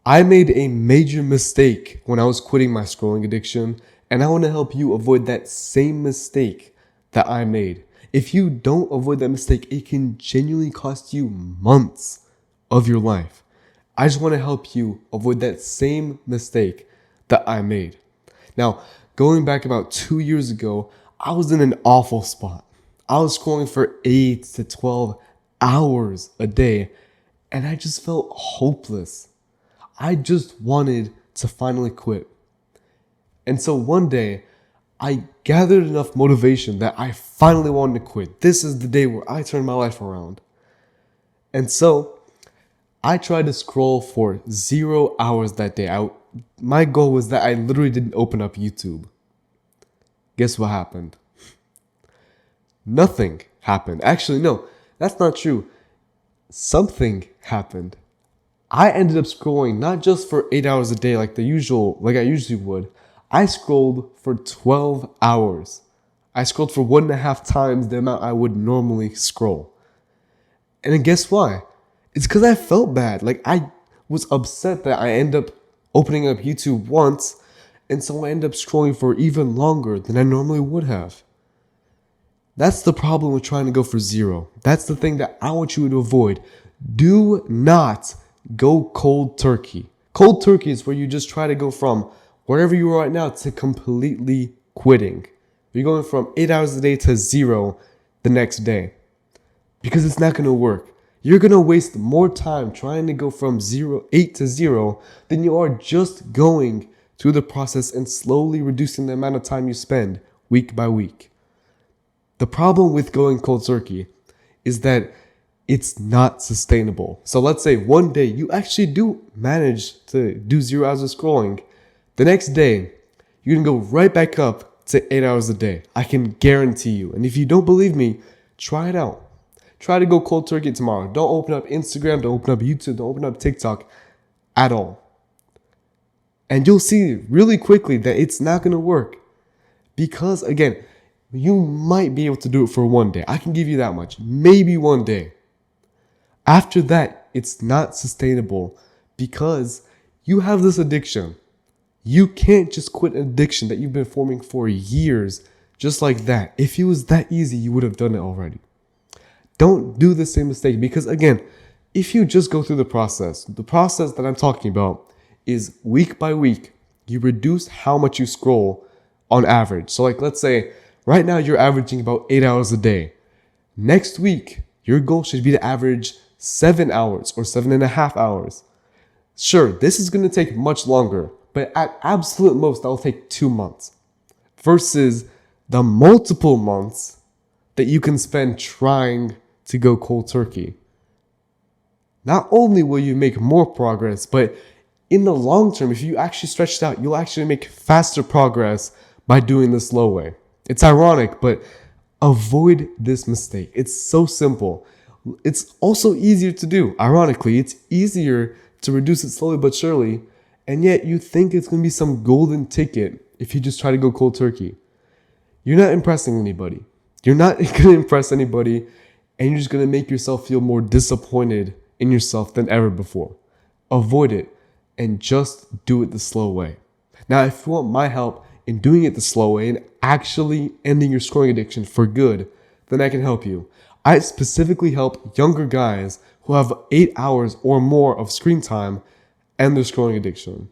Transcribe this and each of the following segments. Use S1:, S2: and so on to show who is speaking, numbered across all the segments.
S1: I made a major mistake when I was quitting my scrolling addiction, and I want to help you avoid that same mistake that I made. If you don't avoid that mistake, it can genuinely cost you months of your life. I just want to help you avoid that same mistake that I made. Now, going back about 2 years ago, I was in an awful spot. I was scrolling for 8 to 12 hours a day, and I just felt hopeless. I just wanted to finally quit. And so one day, I gathered enough motivation that I finally wanted to quit. This is the day where I turned my life around. And so I tried to scroll for 0 hours that day. My goal was that I literally didn't open up YouTube. Guess what happened? Nothing happened. Actually, no, that's not true. Something happened. I ended up scrolling not just for 8 hours a day like I usually would. I scrolled for 12 hours. I scrolled for 1.5 times the amount I would normally scroll. And then guess why? It's because I felt bad. I was upset that I ended up opening up YouTube once, and so I ended up scrolling for even longer than I normally would have. That's the problem with trying to go for 0. That's the thing that I want you to avoid. Do not go cold turkey. Cold turkey is where you just try to go from wherever you are right now to completely quitting. You're going from 8 hours a day to 0 the next day. Because it's not going to work. You're going to waste more time trying to go from 8 to 0 than you are just going through the process and slowly reducing the amount of time you spend week by week. The problem with going cold turkey is that it's not sustainable. So let's say one day you actually do manage to do 0 hours of scrolling. The next day, you can go right back up to 8 hours a day. I can guarantee you. And if you don't believe me, try it out. Try to go cold turkey tomorrow. Don't open up Instagram, don't open up YouTube, don't open up TikTok at all. And you'll see really quickly that it's not going to work. Because again, you might be able to do it for one day. I can give you that much. Maybe one day. After that, it's not sustainable because you have this addiction. You can't just quit an addiction that you've been forming for years just like that. If it was that easy, you would have done it already. Don't do the same mistake because again, if you just go through the process that I'm talking about is week by week, you reduce how much you scroll on average. So let's say right now you're averaging about 8 hours a day. Next week, your goal should be to average 7 hours or 7.5 hours. Sure, this is going to take much longer, but at absolute most, that will take 2 months versus the multiple months that you can spend trying to go cold turkey. Not only will you make more progress, but in the long term, if you actually stretch it out, you'll actually make faster progress by doing the slow way. It's ironic, but avoid this mistake. It's so simple. It's also easier to do. Ironically, it's easier to reduce it slowly but surely, and yet you think it's going to be some golden ticket if you just try to go cold turkey. You're not impressing anybody. You're not going to impress anybody, and you're just going to make yourself feel more disappointed in yourself than ever before. Avoid it and just do it the slow way. Now, if you want my help in doing it the slow way and actually ending your scrolling addiction for good, then I can help you. I specifically help younger guys who have 8 hours or more of screen time and their scrolling addiction.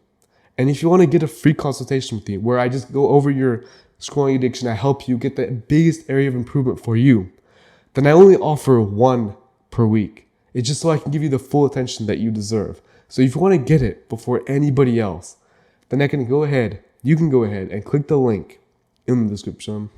S1: And if you want to get a free consultation with me where I just go over your scrolling addiction, I help you get the biggest area of improvement for you, then I only offer 1 per week. It's just so I can give you the full attention that you deserve. So if you want to get it before anybody else, then you can go ahead and click the link in the description.